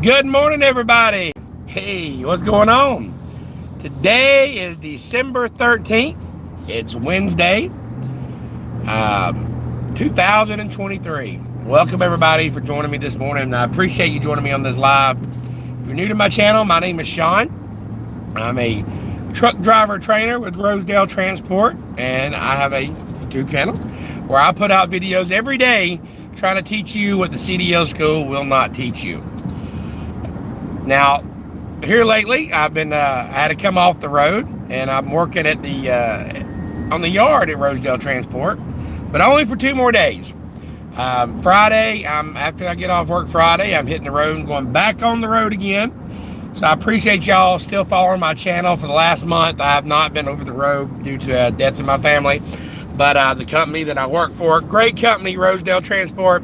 Good morning, everybody. Hey, what's going on? Today is December 13th. It's Wednesday, 2023. Welcome, everybody, for joining me this morning. I appreciate you joining me on this live. If you're new to my channel, my name is Shawn. I'm a truck driver trainer with Rosedale Transport, and I have a YouTube channel where I put out videos every day trying to teach you what the CDL school will not teach you. Now, here lately, I had to come off the road, and I'm working at on the yard at Rosedale Transport, but only for 2 more days. Friday, after I get off work Friday, I'm hitting the road and going back on the road again. So I appreciate y'all still following my channel. For the last month, I have not been over the road due to a death in my family, but the company that I work for, great company, Rosedale Transport,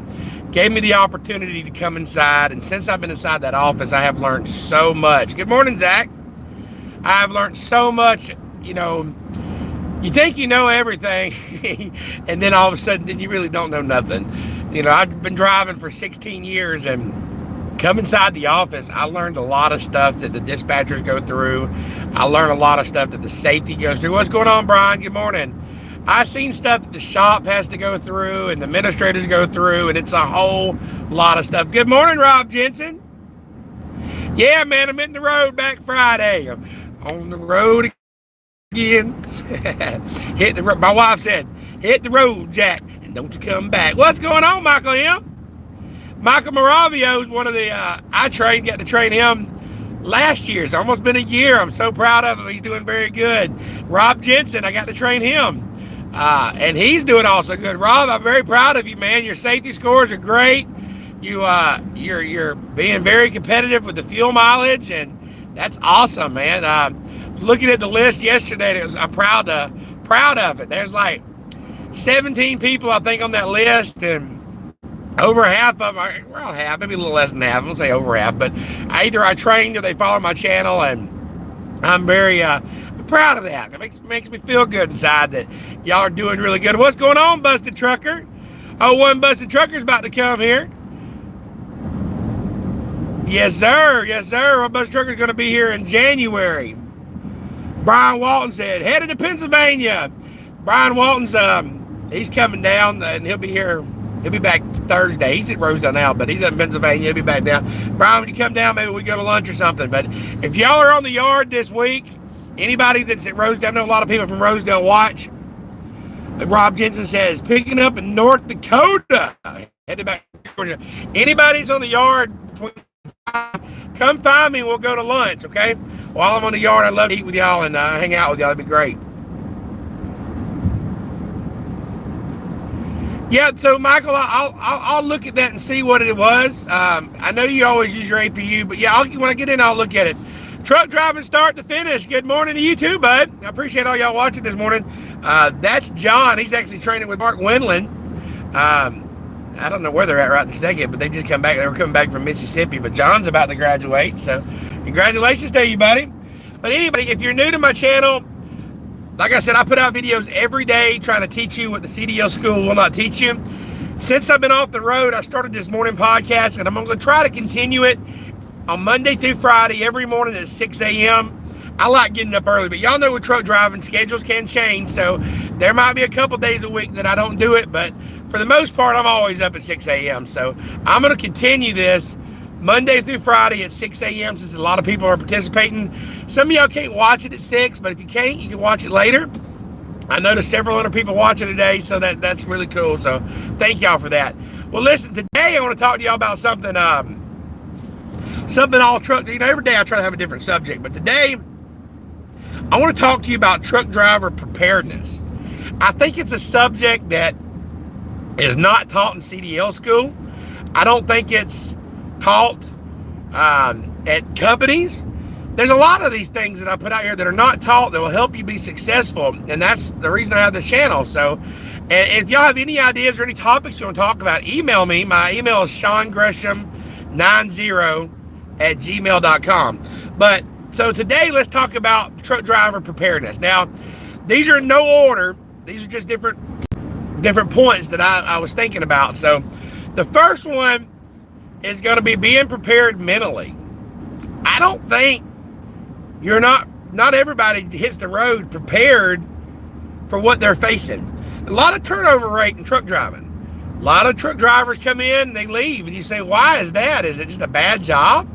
gave me the opportunity to come inside, and since I've been inside that office, I have learned so much. Good morning, Zach. I have learned so much. You know, you think you know everything, and then all of a sudden, then you really don't know nothing. You know, I've been driving for 16 years, and come inside the office, I learned a lot of stuff that the dispatchers go through. I learned a lot of stuff that the safety goes through. What's going on, Brian? Good morning. I've seen stuff that the shop has to go through and the administrators go through, and it's a whole lot of stuff. Good morning, Rob Jensen. Yeah, man, I'm hitting the road back Friday. I'm on the road again. My wife said, hit the road, Jack, and don't you come back. What's going on, Michael M? Michael Moravio is one of the, got to train him last year. It's almost been a year. I'm so proud of him. He's doing very good. Rob Jensen, I got to train him. And he's doing also good. Rob, I'm very proud of you, man. Your safety scores are great. You're being very competitive with the fuel mileage, and that's awesome, man. Looking at the list yesterday, I'm proud of it. There's like 17 people, I think, on that list, and over half of them, around half, maybe a little less than half, I won't say over half, but either I trained or they follow my channel, and I'm very proud of that. It makes me feel good inside that y'all are doing really good. What's going on, Busted Trucker? Oh, one Busted Trucker's about to come here. Yes, sir. Yes, sir. One Busted Trucker's going to be here in January. Brian Walton said, headed to Pennsylvania. Brian Walton's, he's coming down, and he'll be here. He'll be back Thursday. He's at Rosedale now, but he's in Pennsylvania. He'll be back down. Brian, when you come down, maybe we go to lunch or something. But if y'all are on the yard this week, anybody that's at Rosedale, I know a lot of people from Rosedale watch. Rob Jensen says, picking up in North Dakota. Headed back to Georgia. Anybody's on the yard, come find me and we'll go to lunch, okay? While I'm on the yard, I'd love to eat with y'all and hang out with y'all. That'd be great. Yeah, so Michael, I'll look at that and see what it was. I know you always use your APU, but yeah, when I get in, I'll look at it. Truck driving start to finish. Good morning to you too, bud. I appreciate all y'all watching this morning. That's John. He's actually training with Mark Wendland. I don't know where they're at right this second, but they just come back. They were coming back from Mississippi, but John's about to graduate, so congratulations to you, buddy. But anybody, if you're new to my channel, like I said, I put out videos every day trying to teach you what the CDL school will not teach you. Since I've been off the road, I started this morning podcast, and I'm going to try to continue it on Monday through Friday, every morning at 6 a.m. I like getting up early, but y'all know with truck driving, schedules can change, so there might be a couple days a week that I don't do it, but for the most part, I'm always up at 6 a.m. So I'm going to continue this Monday through Friday at 6 a.m. since a lot of people are participating. Some of y'all can't watch it at 6, but if you can't, you can watch it later. I noticed several hundred people watching today, so that's really cool. So thank y'all for that. Well, listen, today I want to talk to y'all about something all truck. You know, every day I try to have a different subject, but today I want to talk to you about truck driver preparedness. I think it's a subject that is not taught in CDL school. I don't think it's taught at companies. There's a lot of these things that I put out here that are not taught that will help you be successful, and that's the reason I have this channel. So, and if y'all have any ideas or any topics you want to talk about, email me. My email is ShawnGresham90@gmail.com. But so today, let's talk about truck driver preparedness. Now, these are in no order. These are just different points that I was thinking about. So the first one is going to be being prepared mentally. I don't think not everybody hits the road prepared for what they're facing. A lot of turnover rate in truck driving. A lot of truck drivers come in and they leave, and you say, why is that? Is it just a bad job?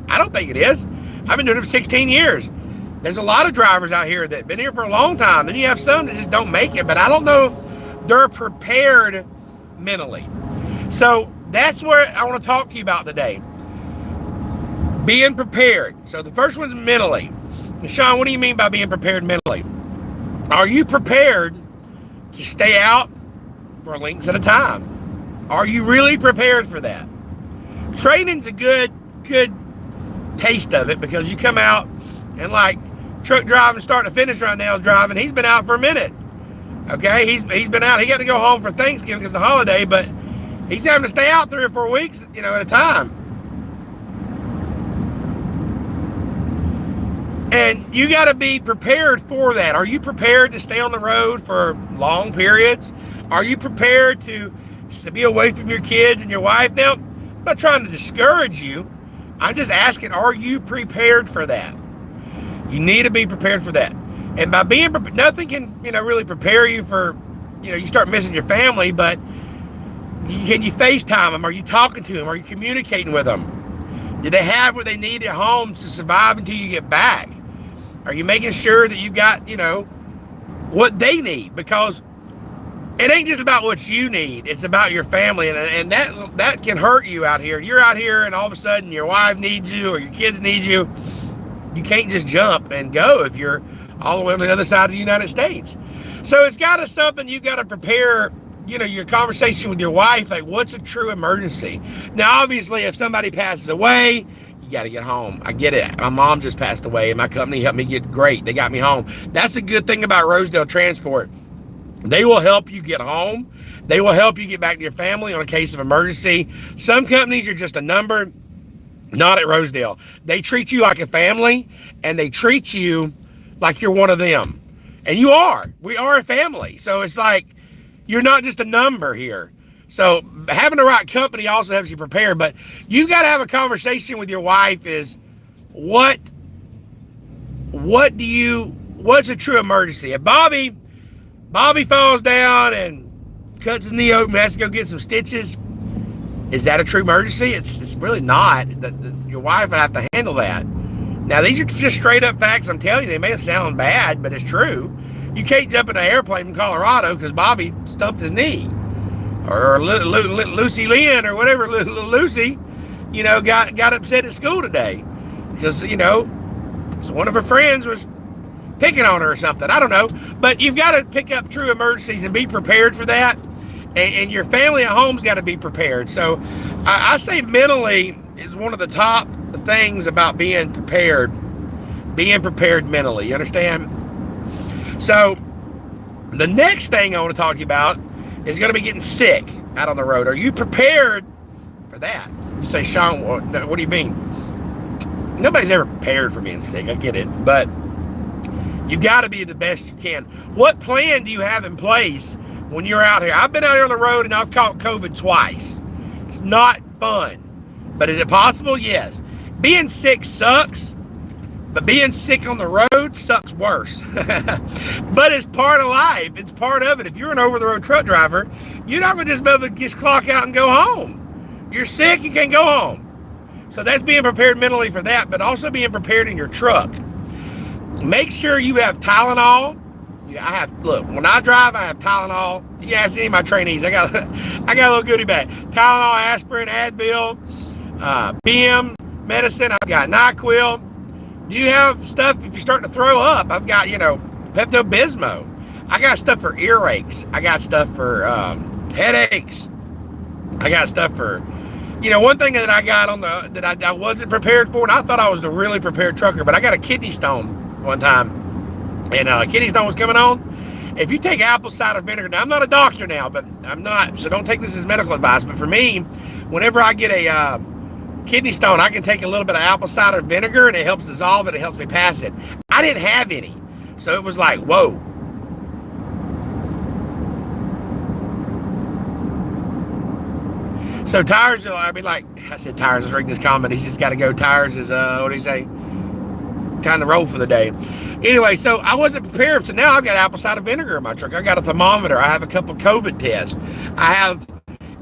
I don't think it is. I've been doing it for 16 years. There's a lot of drivers out here that have been here for a long time. Then you have some that just don't make it, but I don't know if they're prepared mentally. So that's where I want to talk to you about today. Being prepared. So the first one's mentally. And Shawn, what do you mean by being prepared mentally? Are you prepared to stay out for lengths at a time? Are you really prepared for that? Training's a good taste of it, because you come out and like truck driving start to finish right now is driving. He's been out for a minute. Okay, he's been out. He got to go home for Thanksgiving because it's the holiday, but he's having to stay out 3 or 4 weeks, at a time. And you got to be prepared for that. Are you prepared to stay on the road for long periods? Are you prepared to be away from your kids and your wife? Now, I'm not trying to discourage you. I'm just asking, are you prepared for that? You need to be prepared for that. And by being prepared, nothing can, really prepare you for, you start missing your family, but can you FaceTime them? Are you talking to them? Are you communicating with them? Do they have what they need at home to survive until you get back? Are you making sure that you've got, what they need? Because it ain't just about what you need. It's about your family. And that can hurt you out here. You're out here and all of a sudden your wife needs you or your kids need you. You can't just jump and go if you're all the way on the other side of the United States. So it's got to something you've got to prepare, your conversation with your wife, like what's a true emergency? Now, obviously, if somebody passes away, you got to get home. I get it. My mom just passed away and my company helped me get great. They got me home. That's a good thing about Rosedale Transport. They will help you get home. They will help you get back to your family on a case of emergency. Some companies are just a number. Not at Rosedale. They treat you like a family, and they treat you like you're one of them. And you are. We are a family. So it's like you're not just a number here. So having the right company also helps you prepare. But you got to have a conversation with your wife is, what's a true emergency? If Bobby falls down and cuts his knee open and has to go get some stitches, is that a true emergency? It's really not. Your wife will have to handle that. Now, these are just straight up facts. I'm telling you, they may sound bad, but it's true. You can't jump in an airplane in Colorado because Bobby stumped his knee. Or Lucy Lynn or whatever, Lucy, got upset at school today. Because, one of her friends was picking on her or something. I don't know. But you've got to pick up true emergencies and be prepared for that. And your family at home's got to be prepared. So I say mentally is one of the top things about being prepared mentally. You understand? So the next thing I want to talk to you about is going to be getting sick out on the road. Are you prepared for that? You say, Shawn, what do you mean? Nobody's ever prepared for being sick. I get it. But you've got to be the best you can. What plan do you have in place when you're out here? I've been out here on the road and I've caught COVID twice. It's not fun. But is it possible? Yes. Being sick sucks, but being sick on the road sucks worse. But it's part of life. It's part of it. If you're an over-the-road truck driver, you're not going to just be able to just clock out and go home. You're sick, you can't go home. So that's being prepared mentally for that, but also being prepared in your truck. Make sure you have Tylenol. Look, when I drive, I have Tylenol. You ask any of my trainees, I got a little goodie bag. Tylenol, aspirin, Advil, BM medicine. I've got NyQuil. Do you have stuff if you're starting to throw up? I've got, Pepto-Bismol. I got stuff for earaches. I got stuff for headaches. I got stuff for, one thing that I got that I wasn't prepared for, and I thought I was the really prepared trucker, but I got a kidney stone one time, and kidney stone was coming on. If you take apple cider vinegar, now I'm not a doctor now, but I'm not, so don't take this as medical advice, but for me, whenever I get a kidney stone, I can take a little bit of apple cider vinegar and it helps dissolve it. It helps me pass it. I didn't have any. So it was like, whoa. So tires, I mean, like I said, tires. I was reading this comment. He says, "Got to go." Tires is what do you say? Time to roll for the day. Anyway, so I wasn't prepared. So now I've got apple cider vinegar in my truck. I got a thermometer. I have a couple COVID tests. I have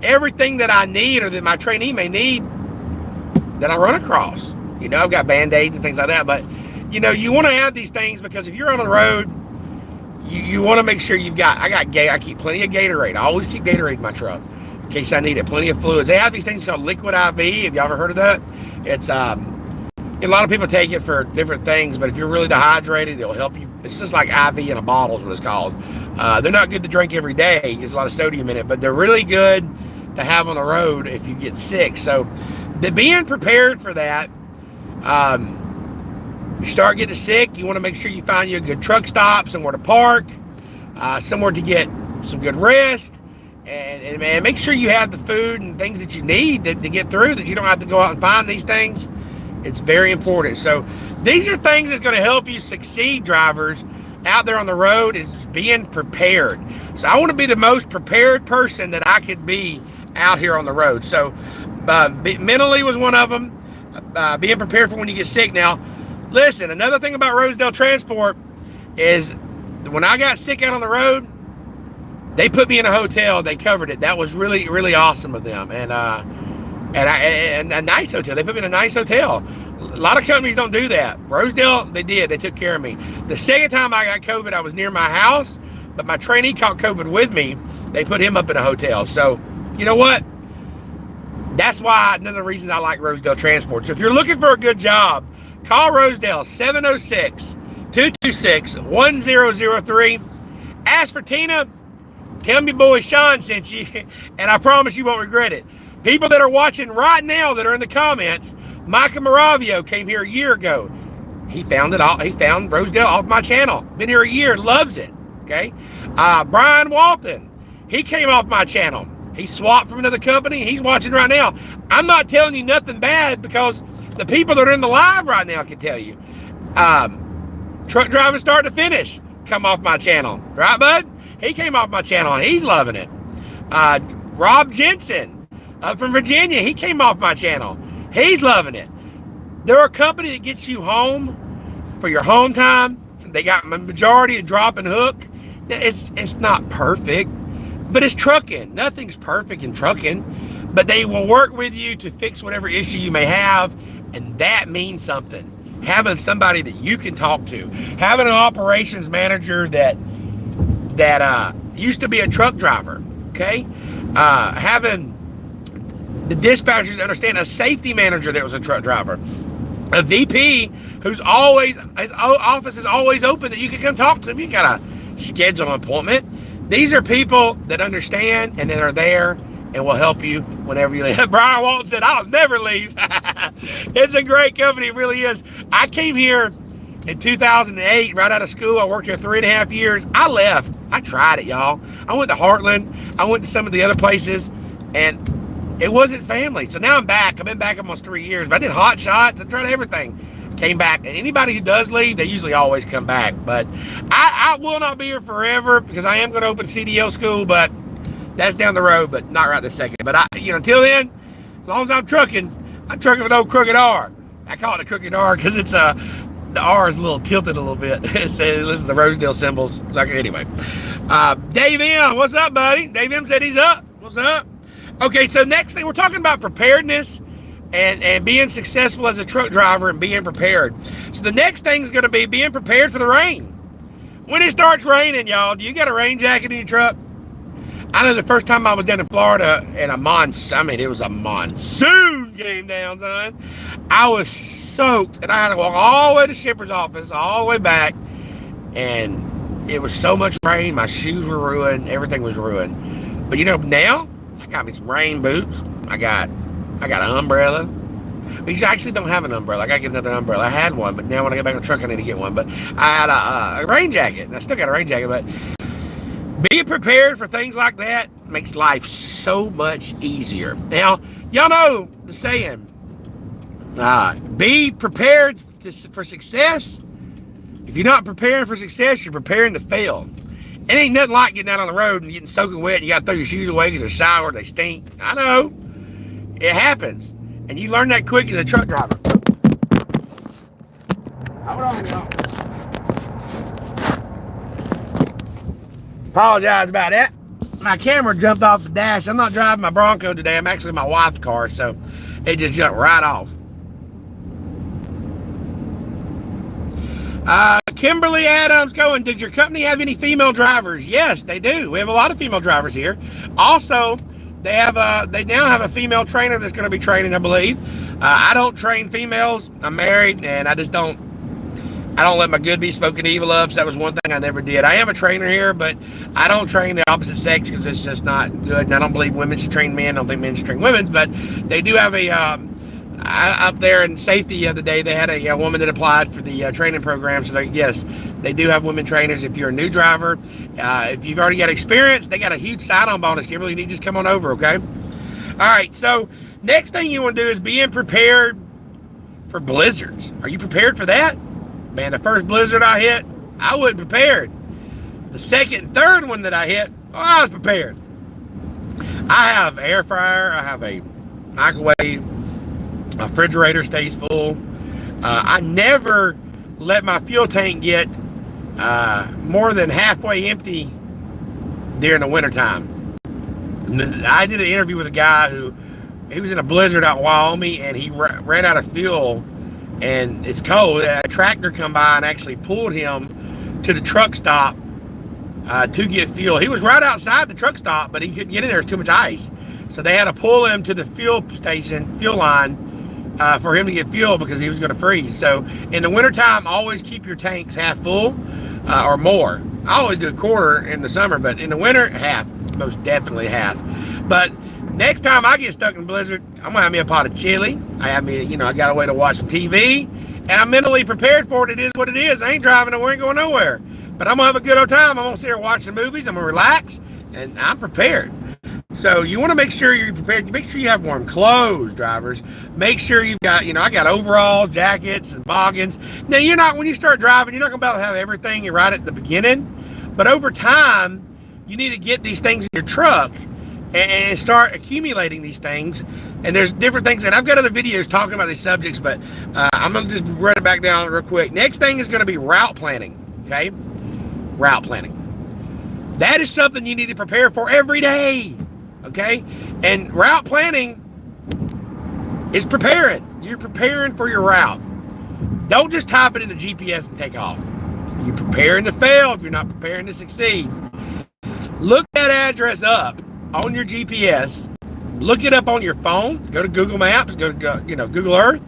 everything that I need, or that my trainee may need, that I run across. You know, I've got Band-Aids and things like that. But you know, you want to have these things because if you're on the road, you want to make sure you've got. I keep plenty of Gatorade. I always keep Gatorade in my truck in case I need it. Plenty of fluids. They have these things called liquid IV. Have y'all ever heard of that? It's a lot of people take it for different things, but if you're really dehydrated, it'll help you. It's just like IV in a bottle is what it's called. They're not good to drink every day. There's a lot of sodium in it, but they're really good to have on the road if you get sick. So being prepared for that, you start getting sick, you want to make sure you find you a good truck stop, somewhere to park, somewhere to get some good rest, and make sure you have the food and things that you need to get through, that you don't have to go out and find these things. It's very important. So these are things that's going to help you succeed, drivers, out there on the road, is being prepared. So I want to be the most prepared person that I could be out here on the road. So mentally was one of them. Being prepared for when you get sick. Now, listen, another thing about Rosedale Transport is when I got sick out on the road, they put me in a hotel. They covered it. That was really, really awesome of them. And a nice hotel. They put me in a nice hotel. A lot of companies don't do that. Rosedale, they did. They took care of me. The second time I got COVID, I was near my house, but my trainee caught COVID with me. They put him up in a hotel. So, you know what? That's why, one of the reasons I like Rosedale Transport. So if you're looking for a good job, call Rosedale, 706-226-1003. Ask for Tina. Tell me boy Shawn sent you, and I promise you won't regret it. People that are watching right now that are in the comments, Micah Moravio came here a year ago. He found Rosedale off my channel. Been here a year, loves it. Okay. Brian Walton, he came off my channel. He swapped from another company. He's watching right now. I'm not telling you nothing bad because the people that are in the live right now can tell you. Truck driving start to finish come off my channel. Right, bud? He came off my channel and he's loving it. Rob Jensen from Virginia, he came off my channel. He's loving it. They're a company that gets you home for your home time. They got a majority of drop and hook. It's not perfect, but it's trucking. Nothing's perfect in trucking, but they will work with you to fix whatever issue you may have, and that means something. Having somebody that you can talk to, having an operations manager that used to be a truck driver, okay? Having the dispatchers understand, a safety manager that was a truck driver, a VP his office is always open that you can come talk to them. You got to schedule an appointment. These are people that understand and that are there and will help you whenever you leave. Brian Walton said, "I'll never leave." It's a great company. It really is. I came here in 2008, right out of school. I worked here 3.5 years. I left. I tried it, y'all. I went to Heartland. I went to some of the other places, and it wasn't family. So now I'm back. I've been back almost 3 years. But I did hot shots. I tried everything. Came back. And anybody who does leave, they usually always come back. But I will not be here forever because I am going to open CDL school, but that's down the road, but not right this second. But until then, as long as I'm trucking with old crooked R. I call it a crooked R because it's the R is a little tilted a little bit. Listen to the Rosedale symbols. Anyway, Dave M, what's up, buddy? Dave M said he's up. What's up? Okay, so next thing, we're talking about preparedness and being successful as a truck driver and being prepared. So the next thing is going to be being prepared for the rain. When it starts raining, y'all, do you got a rain jacket in your truck? I know the first time I was down in Florida and it was a monsoon came down, son. I was soaked and I had to walk all the way to shipper's office, all the way back. And it was so much rain. My shoes were ruined. Everything was ruined. But now I got me some rain boots. I got an umbrella. But you actually don't have an umbrella. I got to get another umbrella. I had one, but now when I get back in the truck, I need to get one. But I had a rain jacket. And I still got a rain jacket, but being prepared for things like that makes life so much easier. Now, y'all know the saying, be prepared for success. If you're not preparing for success, you're preparing to fail. It ain't nothing like getting out on the road and getting soaking wet and you got to throw your shoes away because they're sour, they stink. I know. It happens. And you learn that quick as a truck driver. Hold on, y'all. Apologize about that. My camera jumped off the dash. I'm not driving my Bronco today. I'm actually in my wife's car, so it just jumped right off. Kimberly Adams going, does your company have any female drivers? Yes, they do. We have a lot of female drivers here. Also, they now have a female trainer that's going to be training, I believe. I don't train females. I'm married, and I don't let my good be spoken evil of. So that was one thing I never did. I am a trainer here, but I don't train the opposite sex because it's just not good. And I don't believe women should train men. I don't think men should train women. But they do have up there in safety the other day, they had a woman that applied for the training program. So yes, they do have women trainers. If you're a new driver, if you've already got experience, they got a huge sign-on bonus. Kimberly, you need to just come on over, okay? All right, so next thing you want to do is being prepared for blizzards. Are you prepared for that? Man, the first blizzard I hit, I wasn't prepared. The second and third one that I hit, I was prepared. I have air fryer, I have a microwave, my refrigerator stays full. I never let my fuel tank get more than halfway empty during the wintertime. I did an interview with a guy he was in a blizzard out in Wyoming, and he ran out of fuel, and it's cold. A tractor come by and actually pulled him to the truck stop to get fuel. He was right outside the truck stop, but he couldn't get in there. There's too much ice. So they had to pull him to the fuel line, for him to get fuel because he was going to freeze. So in the wintertime, always keep your tanks half full or more. I always do a quarter in the summer, but in the winter, half. Most definitely half. But next time I get stuck in a blizzard, I'm going to have me a pot of chili. I got a way to watch some TV, and I'm mentally prepared for it. It is what it is. I ain't driving nowhere, ain't going nowhere. But I'm going to have a good old time. I'm going to sit here and watch some movies. I'm going to relax, and I'm prepared. So you want to make sure you're prepared. Make sure you have warm clothes, drivers. Make sure you've got, I got overalls, jackets, and boggins. Now, when you start driving, you're not going to be able to have everything right at the beginning. But over time, you need to get these things in your truck and start accumulating these things. And there's different things. And I've got other videos talking about these subjects, but I'm going to just run it back down real quick. Next thing is going to be route planning, okay? Route planning. That is something you need to prepare for every day. Okay, and route planning is preparing. You're preparing for your route. Don't just type it in the GPS and take off. You're preparing to fail if you're not preparing to succeed. Look that address up on your GPS. Look it up on your phone. Go to Google Maps. Go to Google Earth.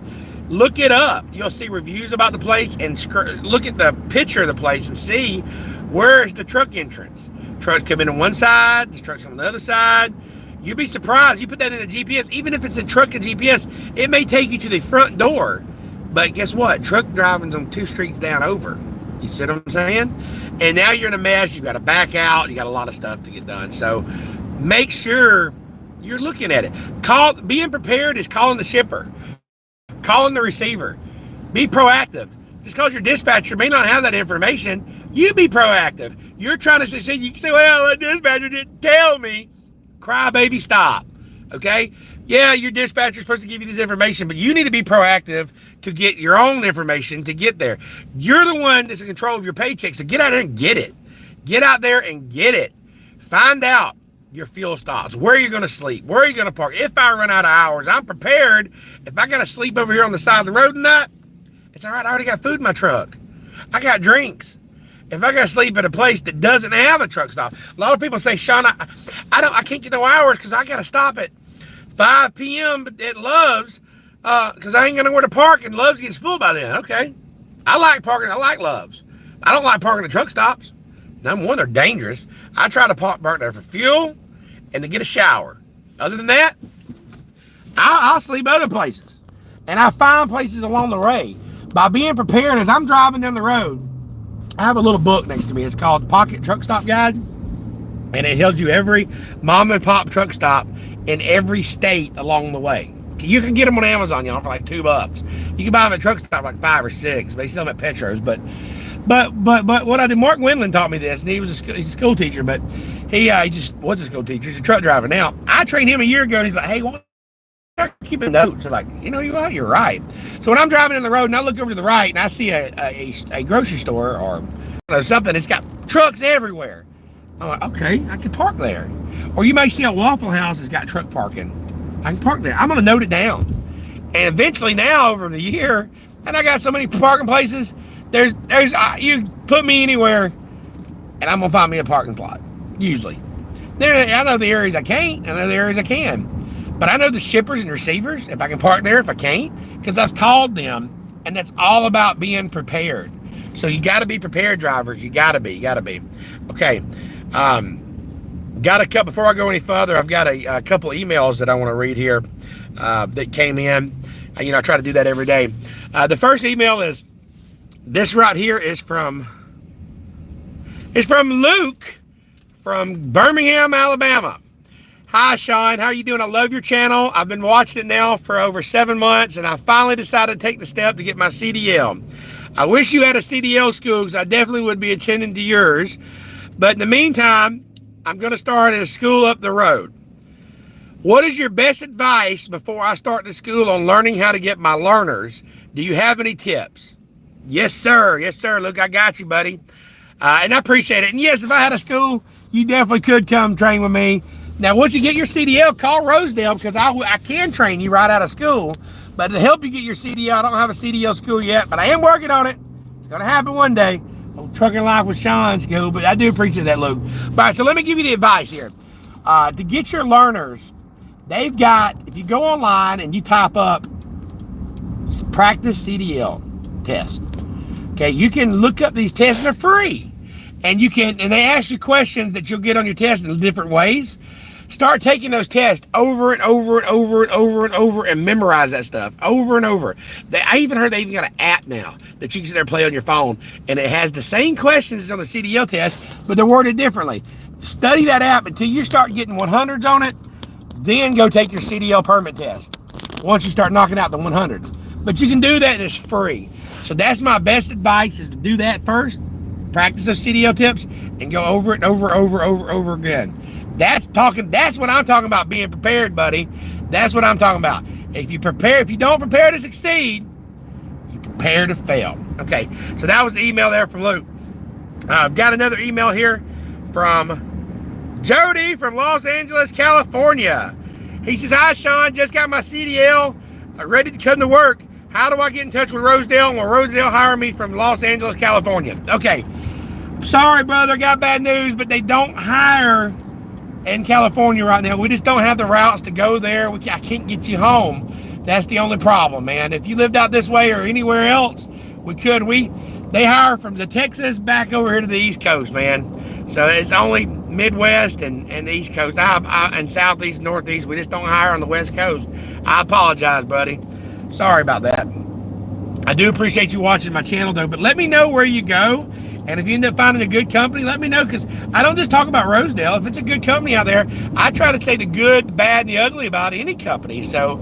Look it up. You'll see reviews about the place and look at the picture of the place and see where is the truck entrance. Trucks come in on one side, the trucks come on the other side. You'd be surprised. You put that in the GPS, even if it's a truck and GPS, it may take you to the front door. But guess what? Truck driving's on 2 streets down over. You see what I'm saying? And now you're in a mess. You've got to back out. You got a lot of stuff to get done. So make sure you're looking at it. Being prepared is calling the shipper, calling the receiver. Be proactive. Just because your dispatcher may not have that information, you be proactive. You're trying to succeed. You can say, well, the dispatcher didn't tell me. Cry, baby, stop. Okay? Yeah, your dispatcher's supposed to give you this information, but you need to be proactive to get your own information to get there. You're the one that's in control of your paycheck, so get out there and get it. Get out there and get it. Find out your fuel stops, where you're going to sleep, where you're going to park. If I run out of hours, I'm prepared. If I got to sleep over here on the side of the road tonight, it's all right. I already got food in my truck. I got drinks. If I got to sleep at a place that doesn't have a truck stop, a lot of people say, Shawn, I can't get no hours because I got to stop at 5 p.m. at Love's because I ain't got nowhere to park, and Love's gets full by then. Okay. I like parking. I like Love's. I don't like parking at truck stops. Number one, they're dangerous. I try to park there for fuel and to get a shower. Other than that, I'll sleep other places. And I find places along the way. By being prepared, as I'm driving down the road, I have a little book next to me. It's called Pocket Truck Stop Guide. And it tells you every mom and pop truck stop in every state along the way. You can get them on Amazon, y'all, for like $2. You can buy them at truck stop like 5 or 6. They sell them at Petros. But what I did, Mark Windland taught me this, and he's a school teacher, but he just was a school teacher. He's a truck driver now. I trained him a year ago, and he's like, hey, why start keeping notes. Like, you know what, you're right. So when I'm driving in the road and I look over to the right and I see a grocery store or something, it's got trucks everywhere. I'm like, okay, I can park there. Or you may see a Waffle House that's got truck parking. I can park there. I'm gonna note it down. And eventually now over the year, and I got so many parking places, there's you put me anywhere and I'm gonna find me a parking spot, usually. I know the areas I can't, I know the areas I can. But I know the shippers and receivers, if I can park there, if I can't, because I've called them, and that's all about being prepared. So you gotta be prepared, drivers. You gotta be. Okay, got a couple, before I go any further, I've got a couple emails that I wanna read here that came in. You know, I try to do that every day. The first email is, this right here is from Luke from Birmingham, Alabama. Hi, Shawn. How are you doing? I love your channel. I've been watching it now for over 7 months, and I finally decided to take the step to get my CDL. I wish you had a CDL school, because I definitely would be attending to yours. But in the meantime, I'm going to start at a school up the road. What is your best advice before I start the school on learning how to get my learners? Do you have any tips? Yes, sir. Yes, sir. Luke, I got you, buddy. And I appreciate it. And yes, if I had a school, you definitely could come train with me. Now, once you get your CDL, call Rosedale, because I can train you right out of school. But to help you get your CDL, I don't have a CDL school yet, but I am working on it. It's going to happen one day. Old Trucking Life with Shawn school, but I do appreciate that, Luke. All right, so let me give you the advice here. To get your learners, they've got, if you go online and you type up practice CDL test, okay, you can look up these tests, and they're free. And they ask you questions that you'll get on your test in different ways. Start taking those tests over and over and over and over and over, and memorize that stuff over and over. I even heard they even got an app now that you can sit there and play on your phone, and it has the same questions as on the CDL test, but they're worded differently. Study that app until you start getting 100s on it, then go take your CDL permit test once you start knocking out the 100s. But you can do that, and it's free. So that's my best advice, is to do that first. Practice those CDL tips and go over it over again. That's what I'm talking about, being prepared, buddy. That's what I'm talking about. If you don't prepare to succeed, you prepare to fail. Okay, so that was the email there from Luke. I've got another email here from Jody from Los Angeles, California. He says, hi, Shawn, just got my CDL, ready to come to work. How do I get in touch with Rosedale? And will Rosedale hire me from Los Angeles, California? Okay, sorry, brother, got bad news, but they don't hire in California right now. We just don't have the routes to go there. I can't get you home. That's the only problem, man. If you lived out this way or anywhere else, we could. They hire from the Texas back over here to the East Coast, man. So it's only Midwest and the East Coast. And Southeast, Northeast. We just don't hire on the West Coast. I apologize, buddy. Sorry about that. I do appreciate you watching my channel, though. But let me know where you go. And if you end up finding a good company, let me know, because I don't just talk about Rosedale. If it's a good company out there, I try to say the good, the bad, and the ugly about any company. So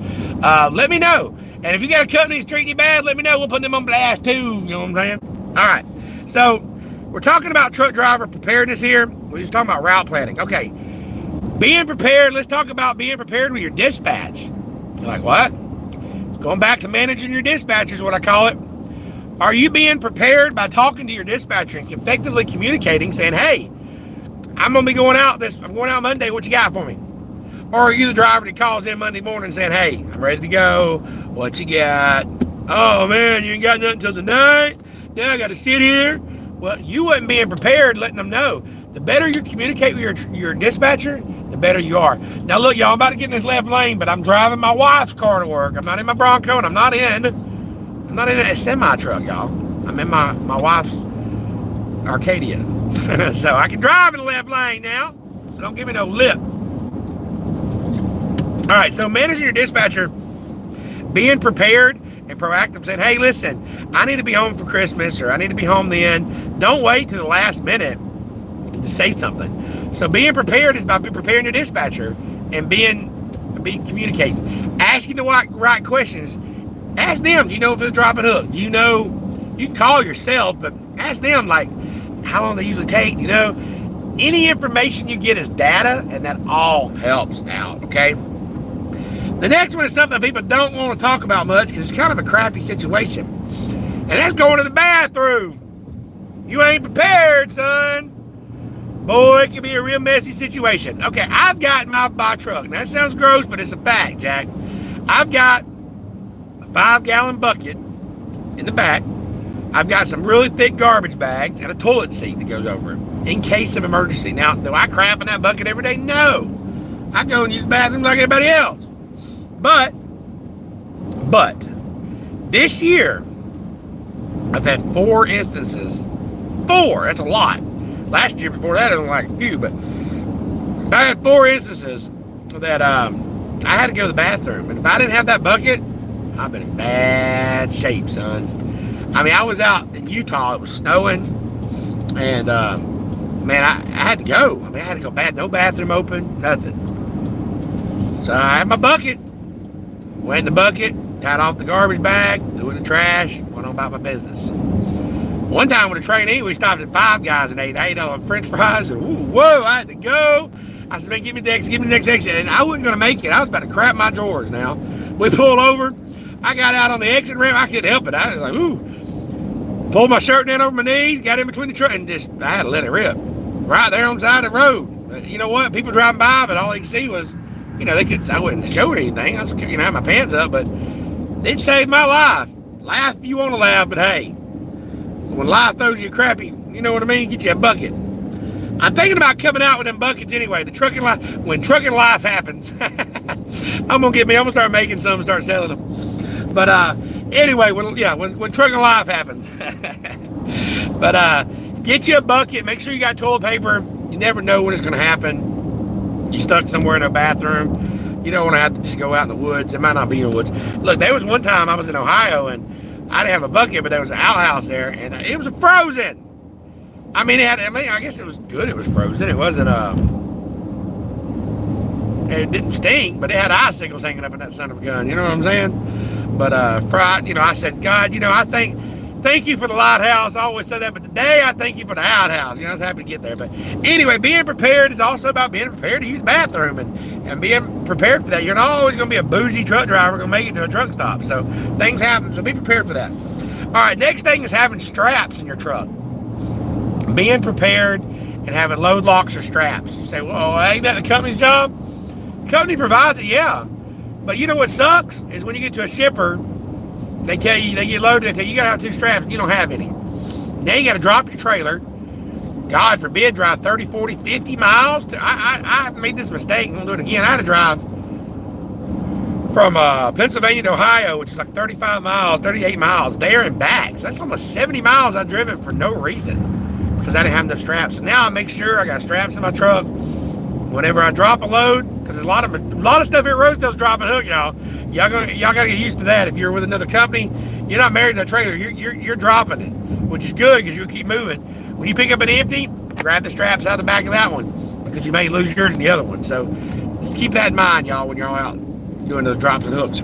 let me know. And if you got a company that's treating you bad, let me know. We'll put them on blast too. You know what I'm saying? All right. So we're talking about truck driver preparedness here. We're just talking about route planning. Okay. Being prepared. Let's talk about being prepared with your dispatch. You're like, what? Going back to managing your dispatch is what I call it. Are you being prepared by talking to your dispatcher and effectively communicating, saying, hey, I'm going to be going out I'm going out Monday. What you got for me? Or are you the driver that calls in Monday morning saying, hey, I'm ready to go. What you got? Oh, man, you ain't got nothing until tonight. Now I got to sit here. Well, you wasn't being prepared, letting them know. The better you communicate with your dispatcher, the better you are. Now, look, y'all, I'm about to get in this left lane, but I'm driving my wife's car to work. I'm not in my Bronco, and I'm not in a semi-truck, y'all. I'm in my wife's Arcadia. So I can drive in the left lane now. So don't give me no lip. All right, so managing your dispatcher, being prepared and proactive, saying, hey, listen, I need to be home for Christmas, or I need to be home then. Don't wait to the last minute to say something. So being prepared is about preparing your dispatcher and communicating. Asking the right questions. Ask them, do you know if it's dropping hook? Do you know, you can call yourself, but ask them, like, how long they usually take, you know? Any information you get is data, and that all helps out, okay? The next one is something people don't want to talk about much because it's kind of a crappy situation. And that's going to the bathroom. You ain't prepared, son. Boy, it can be a real messy situation. Okay, I've got my truck. Now, that sounds gross, but it's a fact, Jack. I've got a 5-gallon bucket in the back. I've got some really thick garbage bags and a toilet seat that goes over it in case of emergency. Now, do I crap in that bucket every day? No. I go and use the bathroom like everybody else. But, this year, I've had 4 instances. 4, that's a lot. Last year before that, it was like a few, but I had 4 instances that I had to go to the bathroom. And if I didn't have that bucket, I've been in bad shape, son. I mean, I was out in Utah. It was snowing. And, man, I had to go. I mean, I had to go no bathroom open, nothing. So I had my bucket. Went in the bucket, tied off the garbage bag, threw it in the trash, went on about my business. One time with a trainee, we stopped at Five Guys and ate French fries. And whoa, I had to go. I said, man, give me the next exit. And I wasn't going to make it. I was about to crap my drawers now. We pulled over. I got out on the exit ramp. I couldn't help it. I was like, ooh. Pulled my shirt down over my knees, got in between the truck, and just, I had to let it rip. Right there on the side of the road. But you know what? People driving by, but all they could see was, I wouldn't show anything. I was, had my pants up, but it saved my life. Laugh if you want to laugh, but hey, when life throws you a crappy, you know what I mean? Get you a bucket. I'm thinking about coming out with them buckets anyway. When trucking life happens, I'm gonna start making some and start selling them. But anyway, when trucking life happens, but get you a bucket. Make sure you got toilet paper. You never know when it's gonna happen. You stuck somewhere in a bathroom. You don't want to have to just go out in the woods. It might not be in the woods. Look, there was one time I was in Ohio and I didn't have a bucket, but there was an outhouse there and it was frozen. I mean, I guess it was good. It was frozen. It wasn't, it didn't stink, but it had icicles hanging up in that son of a gun. You know what I'm saying? But, I said, God, I thank you for the lighthouse. I always say that, but today I thank you for the outhouse. I was happy to get there. But anyway, being prepared is also about being prepared to use the bathroom and being prepared for that. You're not always going to be a bougie truck driver going to make it to a truck stop. So things happen, so be prepared for that. All right, next thing is having straps in your truck. Being prepared and having load locks or straps. You say, well, ain't that the company's job? The company provides it, yeah. But you know what sucks is when you get to a shipper, they tell you, they get loaded, they tell you got to have 2 straps, and you don't have any. Now you got to drop your trailer. God forbid, drive 30, 40, 50 miles. I made this mistake, and I'll do it again. I had to drive from Pennsylvania to Ohio, which is like 35 miles, 38 miles, there and back. So that's almost 70 miles I've driven for no reason because I didn't have enough straps. So now I make sure I got straps in my truck. Whenever I drop a load, because there's a lot of stuff here at Rosedale's drop and hook, y'all. Y'all gotta get used to that. If you're with another company, you're not married to a trailer. You're dropping it, which is good because you'll keep moving. When you pick up an empty, grab the straps out of the back of that one because you may lose yours in the other one. So just keep that in mind, y'all, when you're out doing those drops and hooks.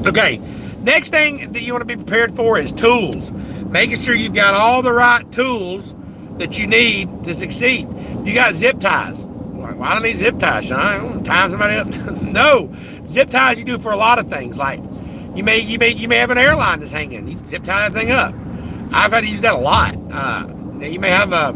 Okay, next thing that you want to be prepared for is tools. Making sure you've got all the right tools that you need to succeed. You got zip ties. Well, I don't need zip ties, Shawn. I don't tie somebody up. No, zip ties you do for a lot of things. Like you may have an airline that's hanging. You zip tie that thing up. I've had to use that a lot. You may have a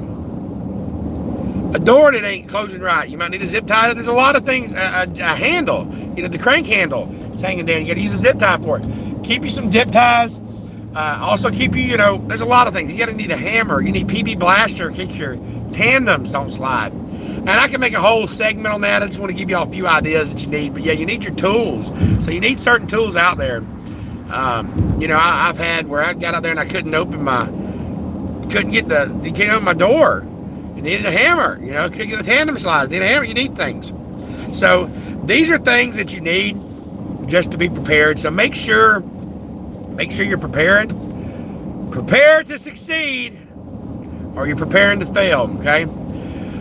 door that ain't closing right. You might need a zip tie. There's a lot of things. A handle, the crank handle is hanging down. You got to use a zip tie for it. Keep you some zip ties. Also keep you, there's a lot of things. You got to need a hammer. You need PB blaster in case your tandems don't slide. And I can make a whole segment on that. I just want to give you all a few ideas that you need. But yeah, you need your tools. So you need certain tools out there. I've had where I got out there and I couldn't open my door. You needed a hammer. Couldn't get the tandem slides. You need a hammer. You need things. So these are things that you need just to be prepared. So make sure you're prepared. Prepare to succeed, or you're preparing to fail. Okay.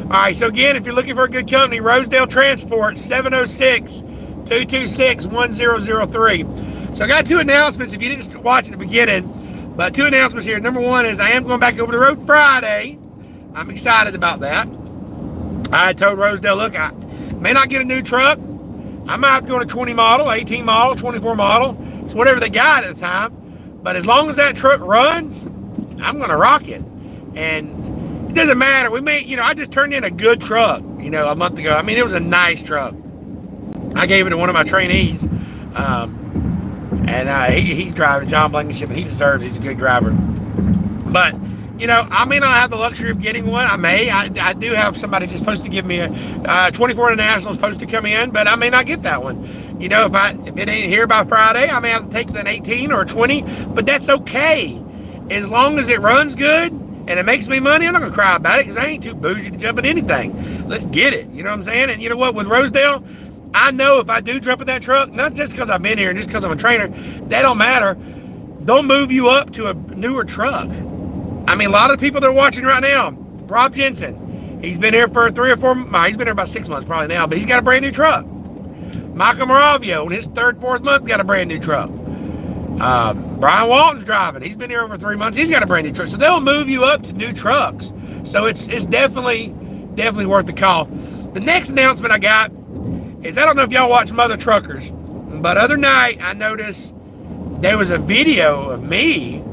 All right, so again, if you're looking for a good company, Rosedale Transport, 706-226-1003. So I got 2 announcements if you didn't watch at the beginning, but 2 announcements here. Number 1 is I am going back over the road Friday. I'm excited about that. I told Rosedale, look, I may not get a new truck, I might go to 20 model, 18 model, 24 model. It's whatever they got at the time. But as long as that truck runs, I'm going to rock it. And it doesn't matter. We may, I just turned in a good truck, a month ago. I mean, it was a nice truck. I gave it to one of my trainees. And he's driving John Blankenship, and he deserves it. He's a good driver. But, I may not have the luxury of getting one. I may. I do have somebody just supposed to give me a 24 International is supposed to come in, but I may not get that one. If it ain't here by Friday, I may have to take an 18 or a 20, but that's okay. As long as it runs good and it makes me money, I'm not going to cry about it because I ain't too bougie to jump in anything. Let's get it. You know what I'm saying? And you know what? With Rosedale, I know if I do jump in that truck, not just because I've been here and just because I'm a trainer, that don't matter. They'll move you up to a newer truck. I mean, a lot of the people that are watching right now, Rob Jensen, he's been here for 3 or 4 months. He's been here about 6 months probably now, but he's got a brand new truck. Michael Moravio, in his 3rd, 4th month, got a brand new truck. Brian Walton's driving. He's been here over 3 months. He's got a brand new truck. So they'll move you up to new trucks. So it's definitely worth the call. The next announcement I got is, I don't know if y'all watch Mother Truckers, but other night I noticed there was a video of me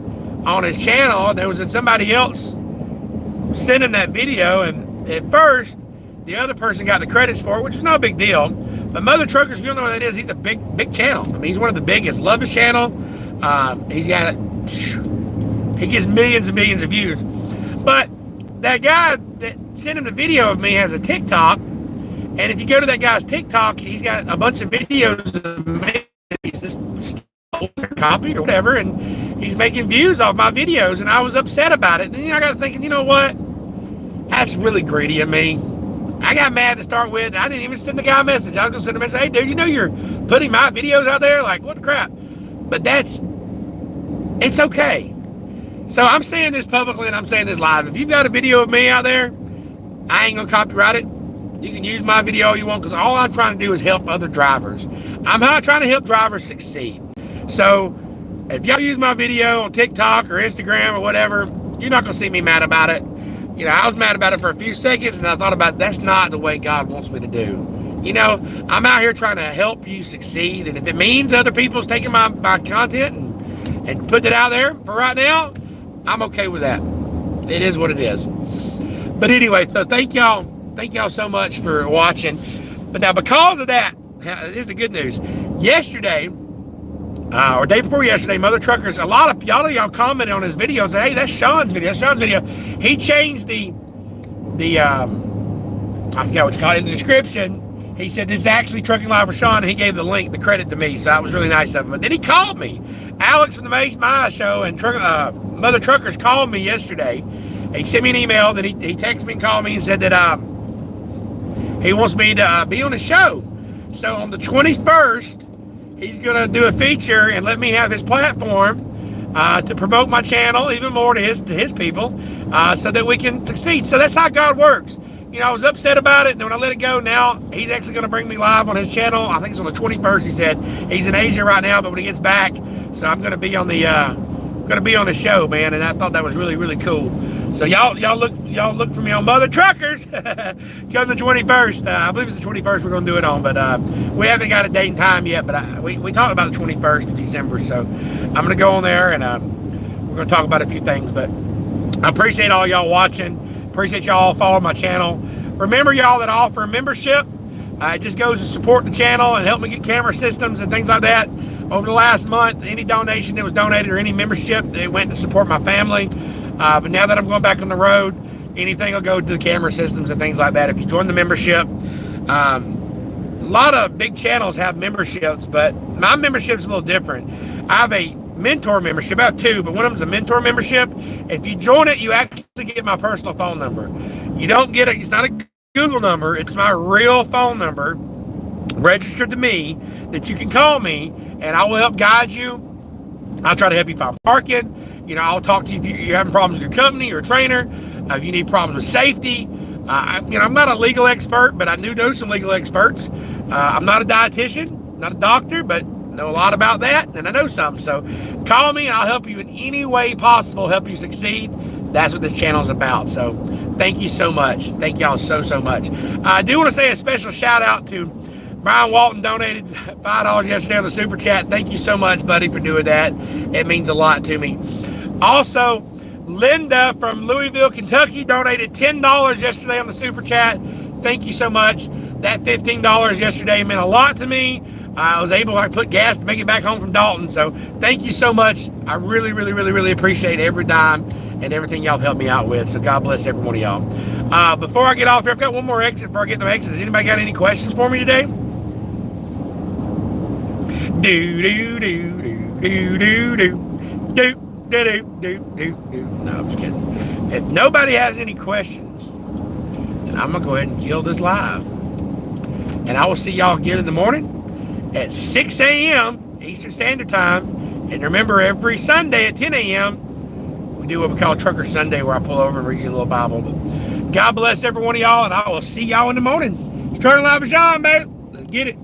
on his channel. There was somebody else sending that video, and at first the other person got the credits for it, which is no big deal. But Mother Truckers, if you don't know what that is, he's a big channel. I mean, he's one of the biggest. Love his channel. He gets millions and millions of views. But that guy that sent him the video of me has a TikTok, and if you go to that guy's TikTok, he's got a bunch of videos of me. He's just copied or whatever, and he's making views off my videos, and I was upset about it. And then I got to thinking, you know what? That's really greedy of me. I got mad to start with. I didn't even send the guy a message. I was gonna send him a message, hey dude, you're putting my videos out there? Like, what the crap? But it's okay. So I'm saying this publicly and I'm saying this live. If you've got a video of me out there, I ain't gonna copyright it. You can use my video all you want, because all I'm trying to do is help other drivers. I'm trying to help drivers succeed. So if y'all use my video on TikTok or Instagram or whatever, you're not gonna see me mad about it. I was mad about it for a few seconds, and I thought about, that's not the way God wants me to do. I'm out here trying to help you succeed, and if it means other people's taking my content and putting it out there for right now, I'm okay with that. It is what it is. But anyway, so thank y'all so much for watching. But now, because of that, here's the good news. Yesterday, or day before yesterday, Mother Truckers, a lot of y'all commented on his video and said, hey, that's Shawn's video. He changed the I forgot what you call it, in the description. He said, this is actually Trucking Live for Shawn, and he gave the credit to me. So that was really nice of him. But then he called me. Alex from the Maya Show and Mother Truckers called me yesterday. He sent me an email, then he texted me and called me and said that he wants me to be on the show. So on the 21st, he's going to do a feature and let me have his platform to promote my channel even more to his people, so that we can succeed. So that's how God works. I was upset about it, and when I let it go, now he's actually going to bring me live on his channel. I think it's on the 21st. He said he's in Asia right now, but when he gets back, so I'm going to be on the show, man. And I thought that was really, really cool. So y'all look for me on Mother Truckers. Come the 21st. I believe it's the 21st we're going to do it on, but we haven't got a date and time yet. But we talked about the 21st of December, so I'm going to go on there and we're going to talk about a few things. But I appreciate all y'all watching. Appreciate y'all following my channel. Remember, y'all, that I offer a membership. It just goes to support the channel and help me get camera systems and things like that. Over the last month, any donation that was donated or any membership, it went to support my family. But now that I'm going back on the road, anything will go to the camera systems and things like that. If you join the membership, a lot of big channels have memberships, but my membership's a little different. I have a mentor membership. I have two, but one of them's a mentor membership. If you join it, you actually get my personal phone number. You don't get it's not a Google number. It's my real phone number registered to me that you can call me, and I will help guide you. I'll try to help you find parking. I'll talk to you if you're having problems with your company or a trainer. If you need problems with safety. I'm not a legal expert, but I do know some legal experts. I'm not a dietitian, not a doctor, but know a lot about that, and I know some. So call me and I'll help you in any way possible, help you succeed. That's what this channel is about. So thank you so much. Thank y'all so much. I do want to say a special shout out to Brian Walton donated $5 yesterday on the super chat. Thank you so much, buddy, for doing that. It means a lot to me. Also, Linda from Louisville, Kentucky donated $10 yesterday on the super chat. Thank you so much. That $15 yesterday meant a lot to me. I was able to put gas to make it back home from Dalton. So thank you so much. I really, really, really, really appreciate every dime and everything y'all helped me out with. So God bless every one of y'all. Before I get off here, I've got one more exit before I get to exit. Has anybody got any questions for me today? No, I'm just kidding. If nobody has any questions, then I'm going to go ahead and kill this live. And I will see y'all again in the morning at 6 a.m. Eastern Standard Time. And remember, every Sunday at 10 a.m., we do what we call Trucker Sunday, where I pull over and read you a little Bible. But God bless every one of y'all, and I will see y'all in the morning. It's Trucker Live with Shawn, baby. Let's get it.